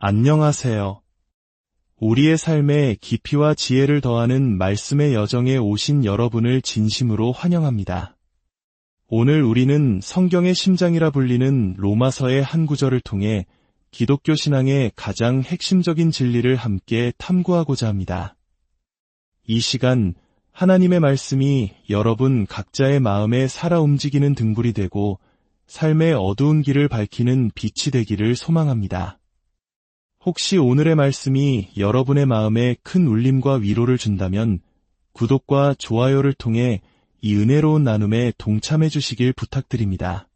안녕하세요. 우리의 삶에 깊이와 지혜를 더하는 말씀의 여정에 오신 여러분을 진심으로 환영합니다. 오늘 우리는 성경의 심장이라 불리는 로마서의 한 구절을 통해 기독교 신앙의 가장 핵심적인 진리를 함께 탐구하고자 합니다. 이 시간 하나님의 말씀이 여러분 각자의 마음에 살아 움직이는 등불이 되고 삶의 어두운 길을 밝히는 빛이 되기를 소망합니다. 혹시 오늘의 말씀이 여러분의 마음에 큰 울림과 위로를 준다면 구독과 좋아요를 통해 이 은혜로운 나눔에 동참해 주시길 부탁드립니다.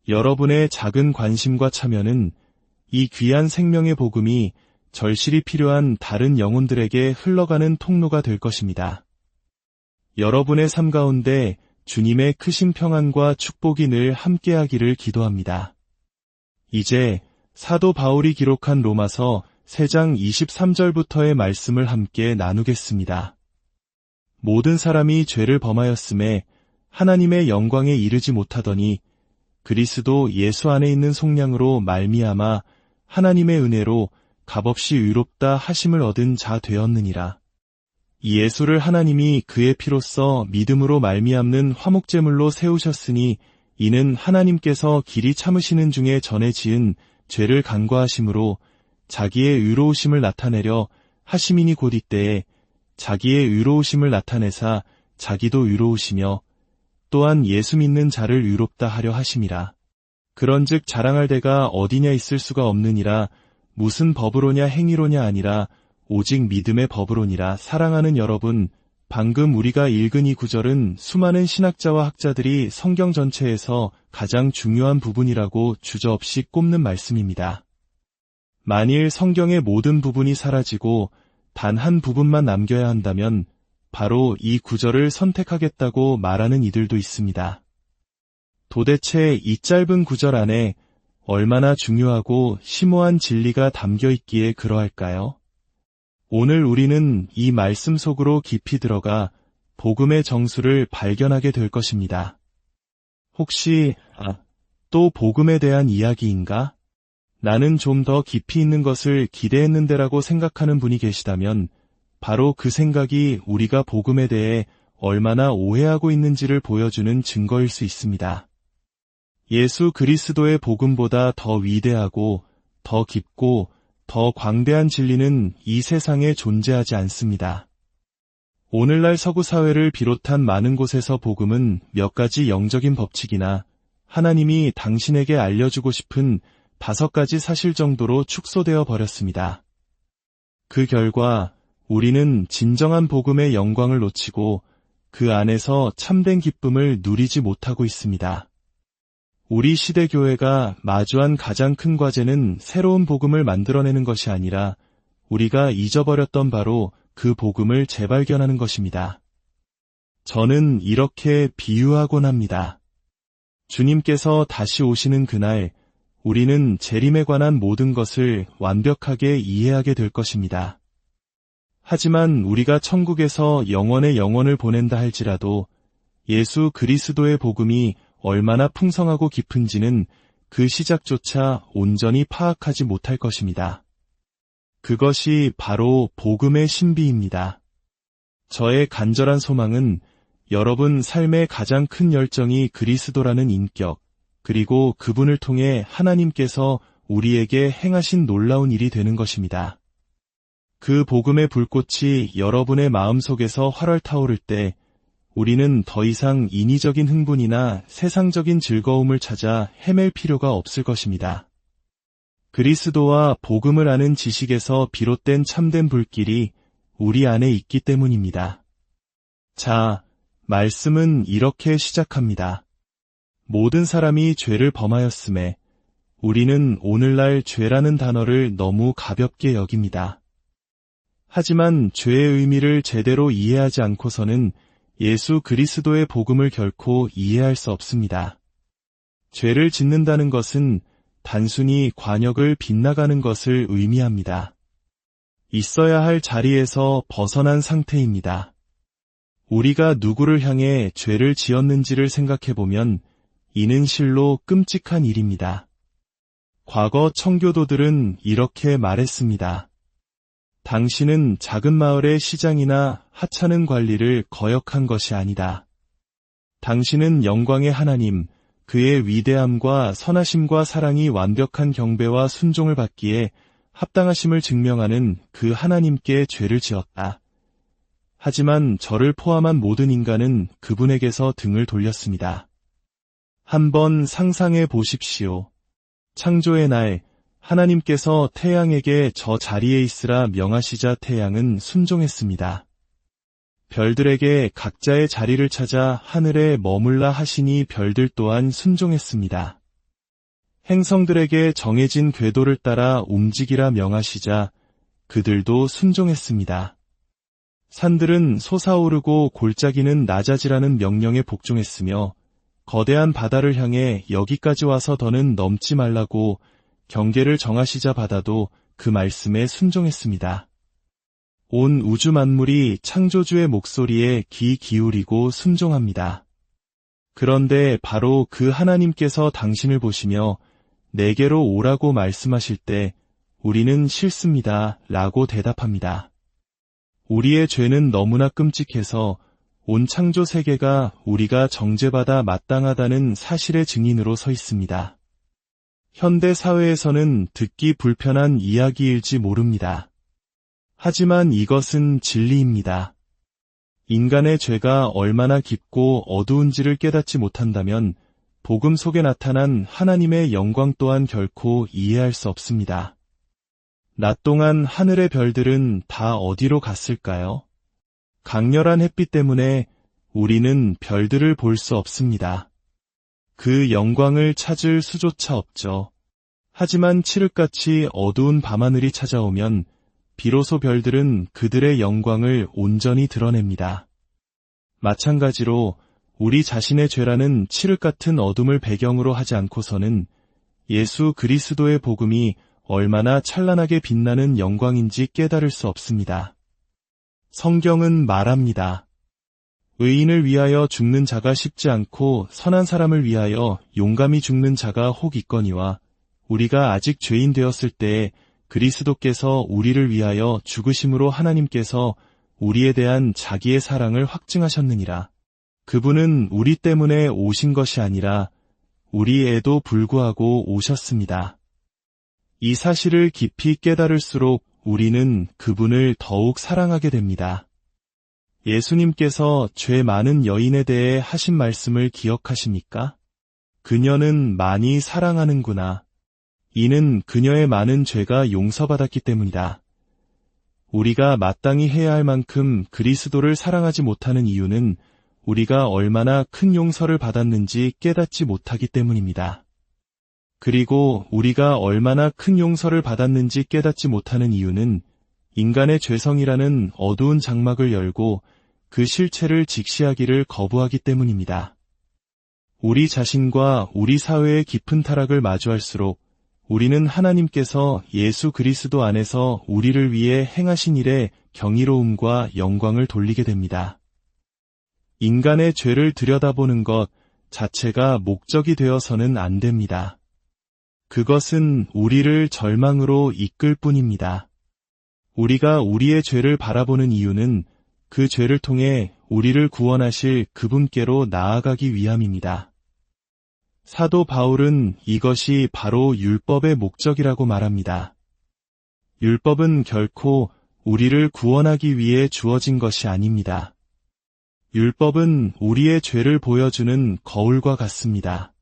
여러분의 작은 관심과 참여는 이 귀한 생명의 복음이 절실히 필요한 다른 영혼들에게 흘러가는 통로가 될 것입니다. 여러분의 삶 가운데 주님의 크신 평안과 축복이 늘 함께하기를 기도합니다. 이제 사도 바울이 기록한 로마서 3장 23절부터의 말씀을 함께 나누겠습니다. 모든 사람이 죄를 범하였음에 하나님의 영광에 이르지 못하더니 그리스도 예수 안에 있는 속량으로 말미암아 하나님의 은혜로 값없이 의롭다 하심을 얻은 자 되었느니라. 이 예수를 하나님이 그의 피로써 믿음으로 말미암는 화목제물로 세우셨으니 이는 하나님께서 길이 참으시는 중에 전에 지은 죄를 간과하심으로 자기의 의로우심을 나타내려 하심이니 곧 이때에 자기의 의로우심을 나타내사 자기도 의로우시며 또한 예수 믿는 자를 의롭다 하려 하심이라. 그런즉 자랑할 데가 어디냐 있을 수가 없느니라. 무슨 법으로냐 행위로냐 아니라 오직 믿음의 법으로니라. 사랑하는 여러분, 방금 우리가 읽은 이 구절은 수많은 신학자와 학자들이 성경 전체에서 가장 중요한 부분이라고 주저없이 꼽는 말씀입니다. 만일 성경의 모든 부분이 사라지고 단 한 부분만 남겨야 한다면 바로 이 구절을 선택하겠다고 말하는 이들도 있습니다. 도대체 이 짧은 구절 안에 얼마나 중요하고 심오한 진리가 담겨 있기에 그러할까요? 오늘 우리는 이 말씀 속으로 깊이 들어가 복음의 정수를 발견하게 될 것입니다. 혹시 또 복음에 대한 이야기인가? 나는 좀 더 깊이 있는 것을 기대했는데라고 생각하는 분이 계시다면 바로 그 생각이 우리가 복음에 대해 얼마나 오해하고 있는지를 보여주는 증거일 수 있습니다. 예수 그리스도의 복음보다 더 위대하고 더 깊고 더 광대한 진리는 이 세상에 존재하지 않습니다. 오늘날 서구 사회를 비롯한 많은 곳에서 복음은 몇 가지 영적인 법칙이나 하나님이 당신에게 알려주고 싶은 5가지 사실 정도로 축소되어 버렸습니다. 그 결과 우리는 진정한 복음의 영광을 놓치고 그 안에서 참된 기쁨을 누리지 못하고 있습니다. 우리 시대 교회가 마주한 가장 큰 과제는 새로운 복음을 만들어내는 것이 아니라 우리가 잊어버렸던 바로 그 복음을 재발견하는 것입니다. 저는 이렇게 비유하곤 합니다. 주님께서 다시 오시는 그날 우리는 재림에 관한 모든 것을 완벽하게 이해하게 될 것입니다. 하지만 우리가 천국에서 영원의 영혼을 보낸다 할지라도 예수 그리스도의 복음이 얼마나 풍성하고 깊은지는 그 시작조차 온전히 파악하지 못할 것입니다. 그것이 바로 복음의 신비입니다. 저의 간절한 소망은 여러분 삶의 가장 큰 열정이 그리스도라는 인격, 그리고 그분을 통해 하나님께서 우리에게 행하신 놀라운 일이 되는 것입니다. 그 복음의 불꽃이 여러분의 마음속에서 활활 타오를 때 우리는 더 이상 인위적인 흥분이나 세상적인 즐거움을 찾아 헤맬 필요가 없을 것입니다. 그리스도와 복음을 아는 지식에서 비롯된 참된 불길이 우리 안에 있기 때문입니다. 자, 말씀은 이렇게 시작합니다. 모든 사람이 죄를 범하였음에 우리는 오늘날 죄라는 단어를 너무 가볍게 여깁니다. 하지만 죄의 의미를 제대로 이해하지 않고서는 예수 그리스도의 복음을 결코 이해할 수 없습니다. 죄를 짓는다는 것은 단순히 관역을 빗나가는 것을 의미합니다. 있어야 할 자리에서 벗어난 상태입니다. 우리가 누구를 향해 죄를 지었는지를 생각해보면 이는 실로 끔찍한 일입니다. 과거 청교도들은 이렇게 말했습니다. 당신은 작은 마을의 시장이나 하찮은 관리를 거역한 것이 아니다. 당신은 영광의 하나님, 그의 위대함과 선하심과 사랑이 완벽한 경배와 순종을 받기에 합당하심을 증명하는 그 하나님께 죄를 지었다. 하지만 저를 포함한 모든 인간은 그분에게서 등을 돌렸습니다. 한번 상상해 보십시오. 창조의 날, 하나님께서 태양에게 저 자리에 있으라 명하시자 태양은 순종했습니다. 별들에게 각자의 자리를 찾아 하늘에 머물라 하시니 별들 또한 순종했습니다. 행성들에게 정해진 궤도를 따라 움직이라 명하시자 그들도 순종했습니다. 산들은 솟아오르고 골짜기는 낮아지라는 명령에 복종했으며 거대한 바다를 향해 여기까지 와서 더는 넘지 말라고 경계를 정하시자 바다도 그 말씀에 순종했습니다. 온 우주 만물이 창조주의 목소리에 귀 기울이고 순종합니다. 그런데 바로 그 하나님께서 당신을 보시며 내게로 오라고 말씀하실 때 우리는 싫습니다 라고 대답합니다. 우리의 죄는 너무나 끔찍해서 온 창조 세계가 우리가 정죄받아 마땅하다는 사실의 증인으로 서 있습니다. 현대 사회에서는 듣기 불편한 이야기일지 모릅니다. 하지만 이것은 진리입니다. 인간의 죄가 얼마나 깊고 어두운지를 깨닫지 못한다면 복음 속에 나타난 하나님의 영광 또한 결코 이해할 수 없습니다. 낮 동안 하늘의 별들은 다 어디로 갔을까요? 강렬한 햇빛 때문에 우리는 별들을 볼 수 없습니다. 그 영광을 찾을 수조차 없죠. 하지만 칠흑같이 어두운 밤하늘이 찾아오면 비로소 별들은 그들의 영광을 온전히 드러냅니다. 마찬가지로 우리 자신의 죄라는 칠흑 같은 어둠을 배경으로 하지 않고서는 예수 그리스도의 복음이 얼마나 찬란하게 빛나는 영광인지 깨달을 수 없습니다. 성경은 말합니다. 의인을 위하여 죽는 자가 쉽지 않고 선한 사람을 위하여 용감히 죽는 자가 혹 있거니와 우리가 아직 죄인 되었을 때에 그리스도께서 우리를 위하여 죽으심으로 하나님께서 우리에 대한 자기의 사랑을 확증하셨느니라. 그분은 우리 때문에 오신 것이 아니라 우리에도 불구하고 오셨습니다. 이 사실을 깊이 깨달을수록 우리는 그분을 더욱 사랑하게 됩니다. 예수님께서 죄 많은 여인에 대해 하신 말씀을 기억하십니까? 그녀는 많이 사랑하는구나. 이는 그녀의 많은 죄가 용서받았기 때문이다. 우리가 마땅히 해야 할 만큼 그리스도를 사랑하지 못하는 이유는 우리가 얼마나 큰 용서를 받았는지 깨닫지 못하기 때문입니다. 그리고 우리가 얼마나 큰 용서를 받았는지 깨닫지 못하는 이유는 인간의 죄성이라는 어두운 장막을 열고 그 실체를 직시하기를 거부하기 때문입니다. 우리 자신과 우리 사회의 깊은 타락을 마주할수록 우리는 하나님께서 예수 그리스도 안에서 우리를 위해 행하신 일에 경이로움과 영광을 돌리게 됩니다. 인간의 죄를 들여다보는 것 자체가 목적이 되어서는 안 됩니다. 그것은 우리를 절망으로 이끌 뿐입니다. 우리가 우리의 죄를 바라보는 이유는 그 죄를 통해 우리를 구원하실 그분께로 나아가기 위함입니다. 사도 바울은 이것이 바로 율법의 목적이라고 말합니다. 율법은 결코 우리를 구원하기 위해 주어진 것이 아닙니다. 율법은 우리의 죄를 보여주는 거울과 같습니다.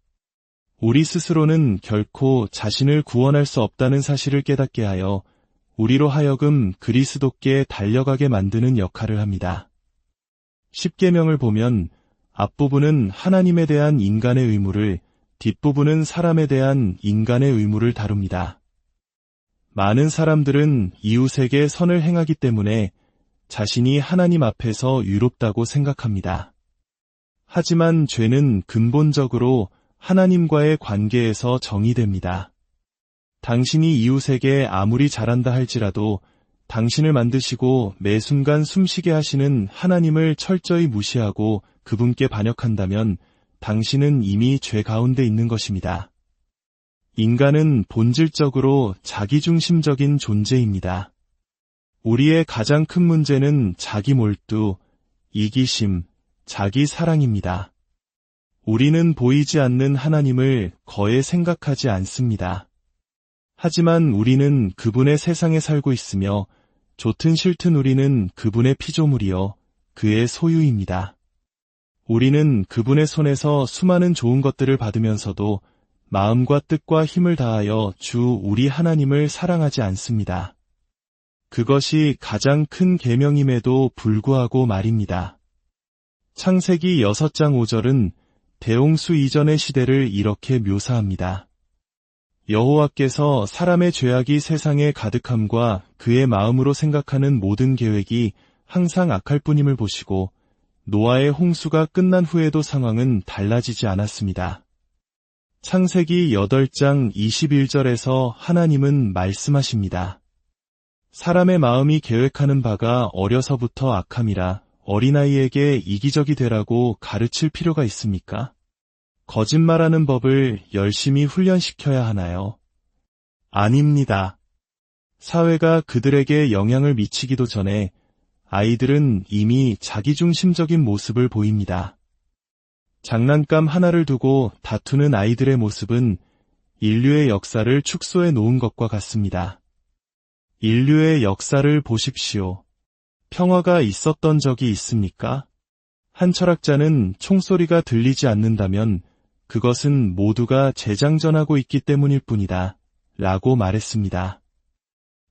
우리 스스로는 결코 자신을 구원할 수 없다는 사실을 깨닫게 하여 우리로 하여금 그리스도께 달려가게 만드는 역할을 합니다. 십계명을 보면 앞부분은 하나님에 대한 인간의 의무를, 뒷부분은 사람에 대한 인간의 의무를 다룹니다. 많은 사람들은 이웃에게 선을 행하기 때문에 자신이 하나님 앞에서 유롭다고 생각합니다. 하지만 죄는 근본적으로 하나님과의 관계에서 정의됩니다. 당신이 이웃에게 아무리 잘한다 할지라도 당신을 만드시고 매 순간 숨쉬게 하시는 하나님을 철저히 무시하고 그분께 반역한다면 당신은 이미 죄 가운데 있는 것입니다. 인간은 본질적으로 자기중심적인 존재입니다. 우리의 가장 큰 문제는 자기 몰두, 이기심, 자기 사랑입니다. 우리는 보이지 않는 하나님을 거의 생각하지 않습니다. 하지만 우리는 그분의 세상에 살고 있으며 좋든 싫든 우리는 그분의 피조물이요, 그의 소유입니다. 우리는 그분의 손에서 수많은 좋은 것들을 받으면서도 마음과 뜻과 힘을 다하여 주 우리 하나님을 사랑하지 않습니다. 그것이 가장 큰 계명임에도 불구하고 말입니다. 창세기 6장 5절은 대홍수 이전의 시대를 이렇게 묘사합니다. 여호와께서 사람의 죄악이 세상에 가득함과 그의 마음으로 생각하는 모든 계획이 항상 악할 뿐임을 보시고 노아의 홍수가 끝난 후에도 상황은 달라지지 않았습니다. 창세기 8장 21절에서 하나님은 말씀하십니다. 사람의 마음이 계획하는 바가 어려서부터 악함이라 어린아이에게 이기적이 되라고 가르칠 필요가 있습니까? 거짓말하는 법을 열심히 훈련시켜야 하나요? 아닙니다. 사회가 그들에게 영향을 미치기도 전에 아이들은 이미 자기중심적인 모습을 보입니다. 장난감 하나를 두고 다투는 아이들의 모습은 인류의 역사를 축소해 놓은 것과 같습니다. 인류의 역사를 보십시오. 평화가 있었던 적이 있습니까? 한 철학자는 총소리가 들리지 않는다면 그것은 모두가 재장전하고 있기 때문일 뿐이다 라고 말했습니다.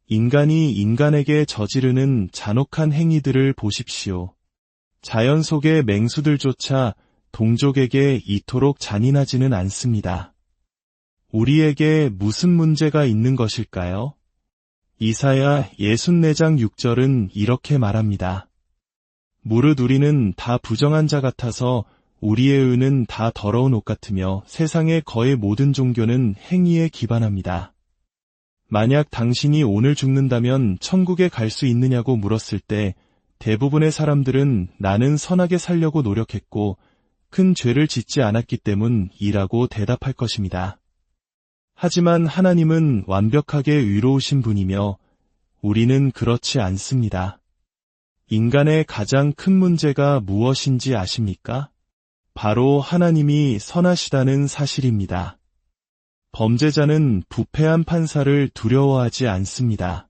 인간이 인간에게 저지르는 잔혹한 행위들을 보십시오. 자연 속의 맹수들조차 동족에게 이토록 잔인하지는 않습니다. 우리에게 무슨 문제가 있는 것일까요? 이사야 64장 6절은 이렇게 말합니다. 무릇 우리는 다 부정한 자 같아서 우리의 의는 다 더러운 옷 같으며 세상의 거의 모든 종교는 행위에 기반합니다. 만약 당신이 오늘 죽는다면 천국에 갈 수 있느냐고 물었을 때 대부분의 사람들은 나는 선하게 살려고 노력했고 큰 죄를 짓지 않았기 때문이라고 대답할 것입니다. 하지만 하나님은 완벽하게 의로우신 분이며 우리는 그렇지 않습니다. 인간의 가장 큰 문제가 무엇인지 아십니까? 바로 하나님이 선하시다는 사실입니다. 범죄자는 부패한 판사를 두려워하지 않습니다.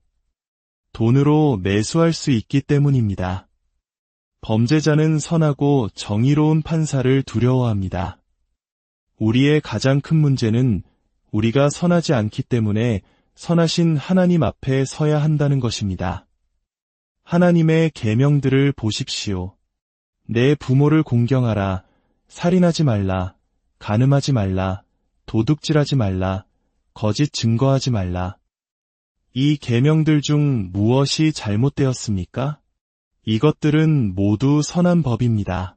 돈으로 매수할 수 있기 때문입니다. 범죄자는 선하고 정의로운 판사를 두려워합니다. 우리의 가장 큰 문제는 우리가 선하지 않기 때문에 선하신 하나님 앞에 서야 한다는 것입니다. 하나님의 계명들을 보십시오. 내 부모를 공경하라, 살인하지 말라, 간음하지 말라, 도둑질하지 말라, 거짓 증거하지 말라. 이 계명들 중 무엇이 잘못되었습니까? 이것들은 모두 선한 법입니다.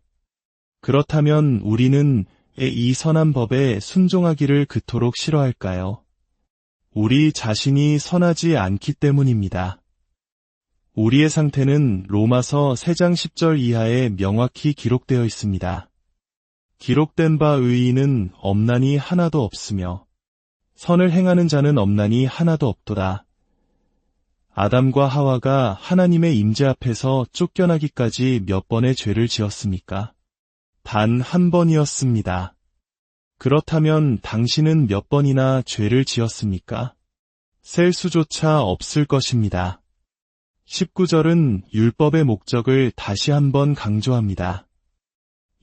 그렇다면 우리는 이 선한 법에 순종하기를 그토록 싫어할까요? 우리 자신이 선하지 않기 때문입니다. 우리의 상태는 로마서 3장 10절 이하에 명확히 기록되어 있습니다. 기록된 바 의인은 없나니 하나도 없으며 선을 행하는 자는 없나니 하나도 없도다. 아담과 하와가 하나님의 임재 앞에서 쫓겨나기까지 몇 번의 죄를 지었습니까? 단 한 번이었습니다. 그렇다면 당신은 몇 번이나 죄를 지었습니까? 셀 수조차 없을 것입니다. 19절은 율법의 목적을 다시 한번 강조합니다.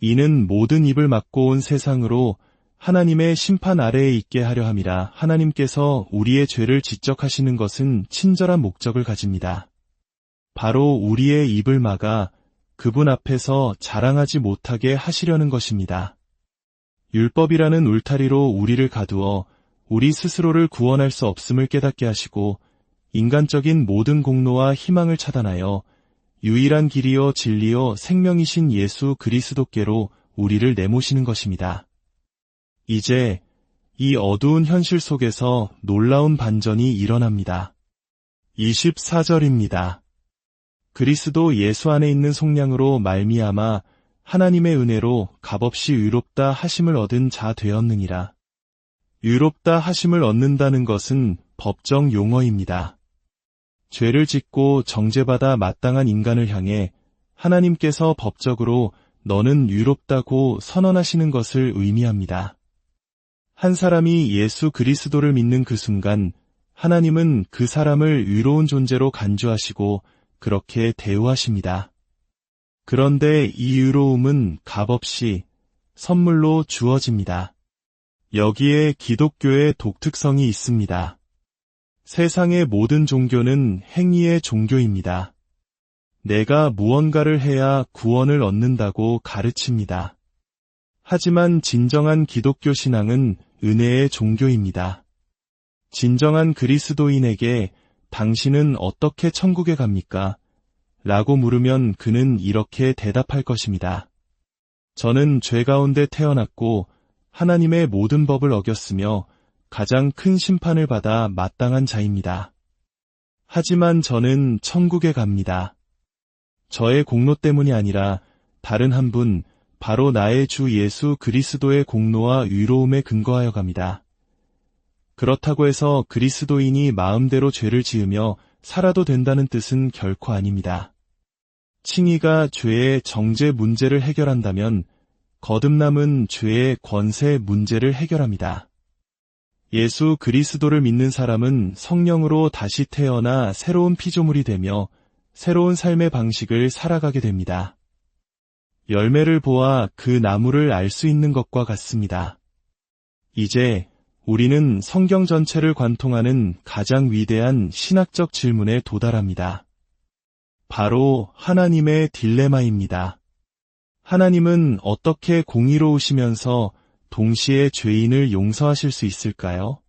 이는 모든 입을 막고 온 세상으로 하나님의 심판 아래에 있게 하려 함이라. 하나님께서 우리의 죄를 지적하시는 것은 친절한 목적을 가집니다. 바로 우리의 입을 막아 그분 앞에서 자랑하지 못하게 하시려는 것입니다. 율법이라는 울타리로 우리를 가두어 우리 스스로를 구원할 수 없음을 깨닫게 하시고 인간적인 모든 공로와 희망을 차단하여 유일한 길이요 진리요 생명이신 예수 그리스도께로 우리를 내모시는 것입니다. 이제 이 어두운 현실 속에서 놀라운 반전이 일어납니다. 24절입니다. 그리스도 예수 안에 있는 속량으로 말미암아 하나님의 은혜로 값없이 의롭다 하심을 얻은 자 되었느니라. 의롭다 하심을 얻는다는 것은 법정 용어입니다. 죄를 짓고 정죄받아 마땅한 인간을 향해 하나님께서 법적으로 너는 의롭다고 선언하시는 것을 의미합니다. 한 사람이 예수 그리스도를 믿는 그 순간 하나님은 그 사람을 의로운 존재로 간주하시고 그렇게 대우하십니다. 그런데 이 의로움은 값없이 선물로 주어집니다. 여기에 기독교의 독특성이 있습니다. 세상의 모든 종교는 행위의 종교입니다. 내가 무언가를 해야 구원을 얻는다고 가르칩니다. 하지만 진정한 기독교 신앙은 은혜의 종교입니다. 진정한 그리스도인에게 당신은 어떻게 천국에 갑니까? 라고 물으면 그는 이렇게 대답할 것입니다. 저는 죄 가운데 태어났고 하나님의 모든 법을 어겼으며 가장 큰 심판을 받아 마땅한 자입니다. 하지만 저는 천국에 갑니다. 저의 공로 때문이 아니라 다른 한 분, 바로 나의 주 예수 그리스도의 공로와 의로움에 근거하여 갑니다. 그렇다고 해서 그리스도인이 마음대로 죄를 지으며 살아도 된다는 뜻은 결코 아닙니다. 칭의가 죄의 정죄 문제를 해결한다면 거듭남은 죄의 권세 문제를 해결합니다. 예수 그리스도를 믿는 사람은 성령으로 다시 태어나 새로운 피조물이 되며 새로운 삶의 방식을 살아가게 됩니다. 열매를 보아 그 나무를 알 수 있는 것과 같습니다. 이제 우리는 성경 전체를 관통하는 가장 위대한 신학적 질문에 도달합니다. 바로 하나님의 딜레마입니다. 하나님은 어떻게 공의로우시면서 동시에 죄인을 용서하실 수 있을까요?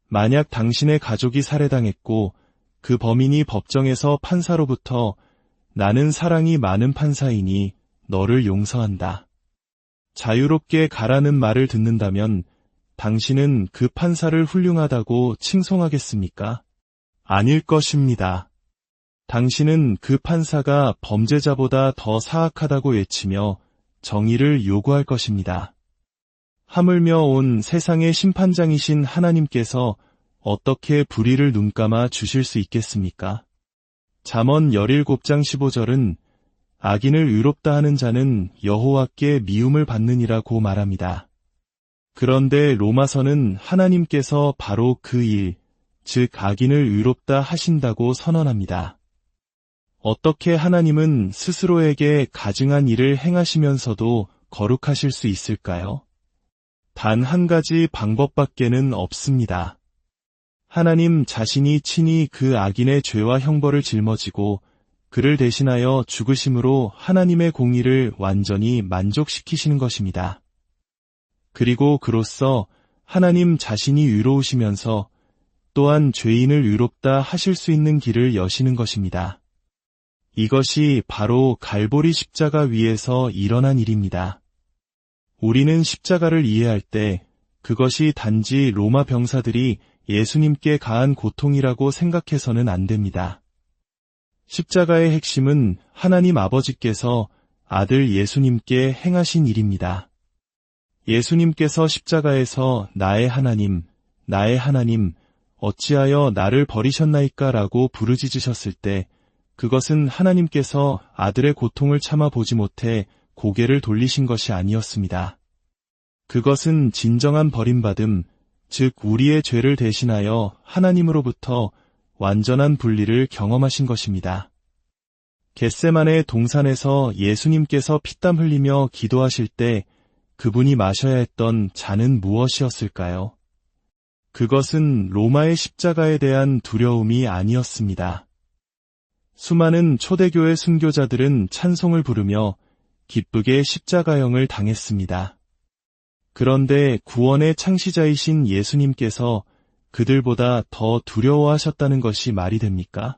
만약 당신의 가족이 살해당했고 그 범인이 법정에서 판사로부터 나는 사랑이 많은 판사이니 너를 용서한다. 자유롭게 가라는 말을 듣는다면 당신은 그 판사를 훌륭하다고 칭송하겠습니까? 아닐 것입니다. 당신은 그 판사가 범죄자보다 더 사악하다고 외치며 정의를 요구할 것입니다. 하물며 온 세상의 심판장이신 하나님께서 어떻게 불의를 눈감아 주실 수 있겠습니까? 잠언 17장 15절은 악인을 의롭다 하는 자는 여호와께 미움을 받느니라고 말합니다. 그런데 로마서는 하나님께서 바로 그 일, 즉 악인을 의롭다 하신다고 선언합니다. 어떻게 하나님은 스스로에게 가증한 일을 행하시면서도 거룩하실 수 있을까요? 단 한 가지 방법밖에는 없습니다. 하나님 자신이 친히 그 악인의 죄와 형벌을 짊어지고 그를 대신하여 죽으심으로 하나님의 공의를 완전히 만족시키시는 것입니다. 그리고 그로써 하나님 자신이 의로우시면서 또한 죄인을 의롭다 하실 수 있는 길을 여시는 것입니다. 이것이 바로 갈보리 십자가 위에서 일어난 일입니다. 우리는 십자가를 이해할 때 그것이 단지 로마 병사들이 예수님께 가한 고통이라고 생각해서는 안 됩니다. 십자가의 핵심은 하나님 아버지께서 아들 예수님께 행하신 일입니다. 예수님께서 십자가에서 나의 하나님, 어찌하여 나를 버리셨나이까 라고 부르짖으셨을 때 그것은 하나님께서 아들의 고통을 참아 보지 못해 고개를 돌리신 것이 아니었습니다. 그것은 진정한 버림받음, 즉 우리의 죄를 대신하여 하나님으로부터 완전한 분리를 경험하신 것입니다. 겟세마네 동산에서 예수님께서 피땀 흘리며 기도하실 때 그분이 마셔야 했던 잔은 무엇이었을까요? 그것은 로마의 십자가에 대한 두려움이 아니었습니다. 수많은 초대교회 순교자들은 찬송을 부르며 기쁘게 십자가형을 당했습니다. 그런데 구원의 창시자이신 예수님께서 그들보다 더 두려워하셨다는 것이 말이 됩니까?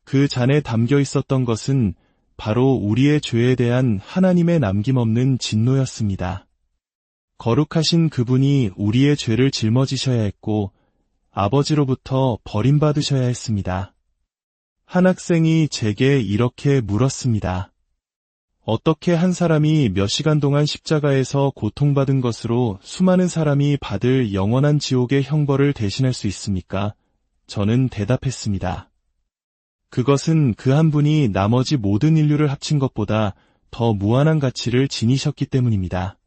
그 잔에 담겨 있었던 것은 바로 우리의 죄에 대한 하나님의 남김없는 진노였습니다. 거룩하신 그분이 우리의 죄를 짊어지셔야 했고 아버지로부터 버림받으셔야 했습니다. 한 학생이 제게 이렇게 물었습니다. 어떻게 한 사람이 몇 시간 동안 십자가에서 고통받은 것으로 수많은 사람이 받을 영원한 지옥의 형벌을 대신할 수 있습니까? 저는 대답했습니다. 그것은 그 한 분이 나머지 모든 인류를 합친 것보다 더 무한한 가치를 지니셨기 때문입니다.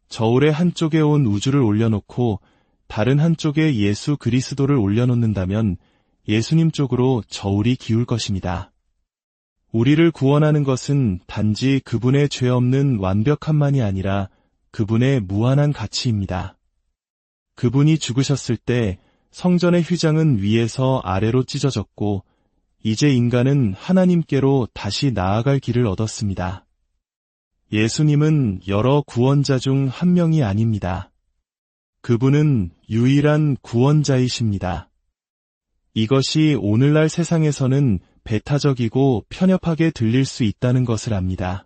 저울의 한쪽에 온 우주를 올려놓고 다른 한쪽에 예수 그리스도를 올려놓는다면 예수님 쪽으로 저울이 기울 것입니다. 우리를 구원하는 것은 단지 그분의 죄 없는 완벽함만이 아니라 그분의 무한한 가치입니다. 그분이 죽으셨을 때 성전의 휘장은 위에서 아래로 찢어졌고 이제 인간은 하나님께로 다시 나아갈 길을 얻었습니다. 예수님은 여러 구원자 중 한 명이 아닙니다. 그분은 유일한 구원자이십니다. 이것이 오늘날 세상에서는 배타적이고 편협하게 들릴 수 있다는 것을 압니다.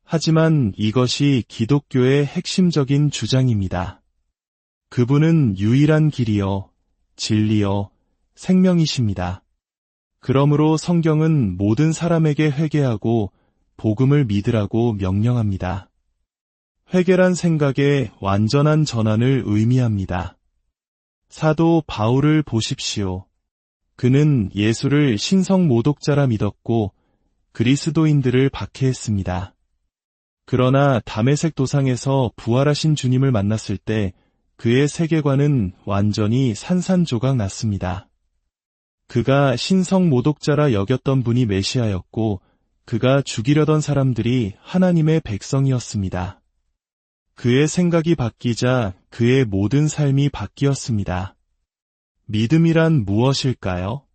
하지만 이것이 기독교의 핵심적인 주장입니다. 그분은 유일한 길이요, 진리요, 생명이십니다. 그러므로 성경은 모든 사람에게 회개하고 복음을 믿으라고 명령합니다. 회개란 생각의 완전한 전환을 의미합니다. 사도 바울을 보십시오. 그는 예수를 신성 모독자라 믿었고 그리스도인들을 박해했습니다. 그러나 다메섹 도상에서 부활하신 주님을 만났을 때 그의 세계관은 완전히 산산조각 났습니다. 그가 신성 모독자라 여겼던 분이 메시아였고 그가 죽이려던 사람들이 하나님의 백성이었습니다. 그의 생각이 바뀌자 그의 모든 삶이 바뀌었습니다. 믿음이란 무엇일까요?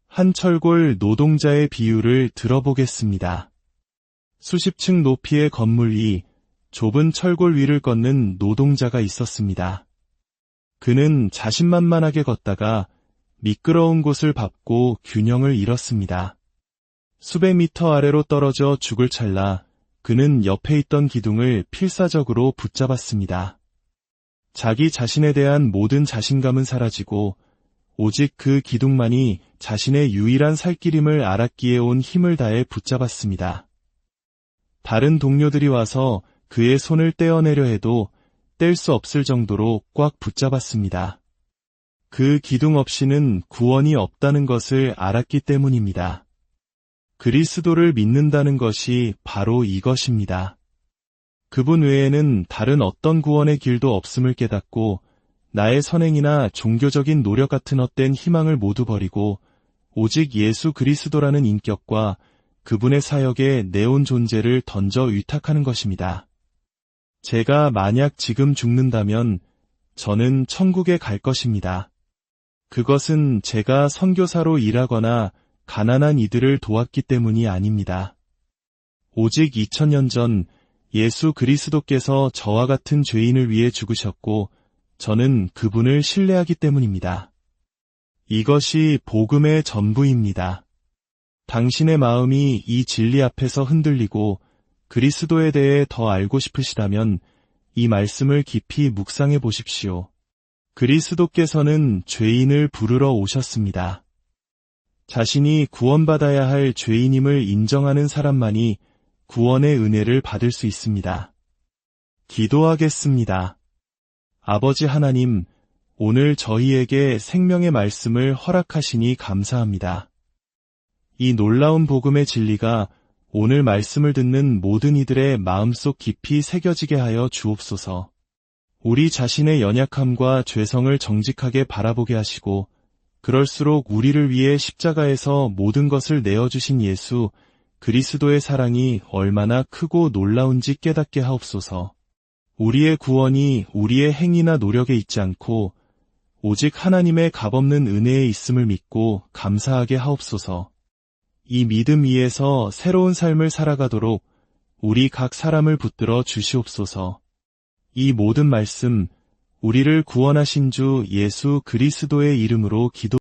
한 철골 노동자의 비유를 들어보겠습니다. 수십 층 높이의 건물 위 좁은 철골 위를 걷는 노동자가 있었습니다. 그는 자신만만하게 걷다가 미끄러운 곳을 밟고 균형을 잃었습니다. 수백 미터 아래로 떨어져 죽을 찰나 그는 옆에 있던 기둥을 필사적으로 붙잡았습니다. 자기 자신에 대한 모든 자신감은 사라지고 오직 그 기둥만이 자신의 유일한 살길임을 알았기에 온 힘을 다해 붙잡았습니다. 다른 동료들이 와서 그의 손을 떼어내려 해도 뗄 수 없을 정도로 꽉 붙잡았습니다. 그 기둥 없이는 구원이 없다는 것을 알았기 때문입니다. 그리스도를 믿는다는 것이 바로 이것입니다. 그분 외에는 다른 어떤 구원의 길도 없음을 깨닫고 나의 선행이나 종교적인 노력 같은 헛된 희망을 모두 버리고 오직 예수 그리스도라는 인격과 그분의 사역에 내 온 존재를 던져 위탁하는 것입니다. 제가 만약 지금 죽는다면 저는 천국에 갈 것입니다. 그것은 제가 선교사로 일하거나 가난한 이들을 도왔기 때문이 아닙니다. 오직 2000년 전 예수 그리스도께서 저와 같은 죄인을 위해 죽으셨고 저는 그분을 신뢰하기 때문입니다. 이것이 복음의 전부입니다. 당신의 마음이 이 진리 앞에서 흔들리고 그리스도에 대해 더 알고 싶으시다면 이 말씀을 깊이 묵상해 보십시오. 그리스도께서는 죄인을 부르러 오셨습니다. 자신이 구원받아야 할 죄인임을 인정하는 사람만이 구원의 은혜를 받을 수 있습니다. 기도하겠습니다. 아버지 하나님, 오늘 저희에게 생명의 말씀을 허락하시니 감사합니다. 이 놀라운 복음의 진리가 오늘 말씀을 듣는 모든 이들의 마음속 깊이 새겨지게 하여 주옵소서. 우리 자신의 연약함과 죄성을 정직하게 바라보게 하시고 그럴수록 우리를 위해 십자가에서 모든 것을 내어주신 예수 그리스도의 사랑이 얼마나 크고 놀라운지 깨닫게 하옵소서. 우리의 구원이 우리의 행위나 노력에 있지 않고 오직 하나님의 값없는 은혜에 있음을 믿고 감사하게 하옵소서. 이 믿음 위에서 새로운 삶을 살아가도록 우리 각 사람을 붙들어 주시옵소서. 이 모든 말씀, 우리를 구원하신 주 예수 그리스도의 이름으로 기도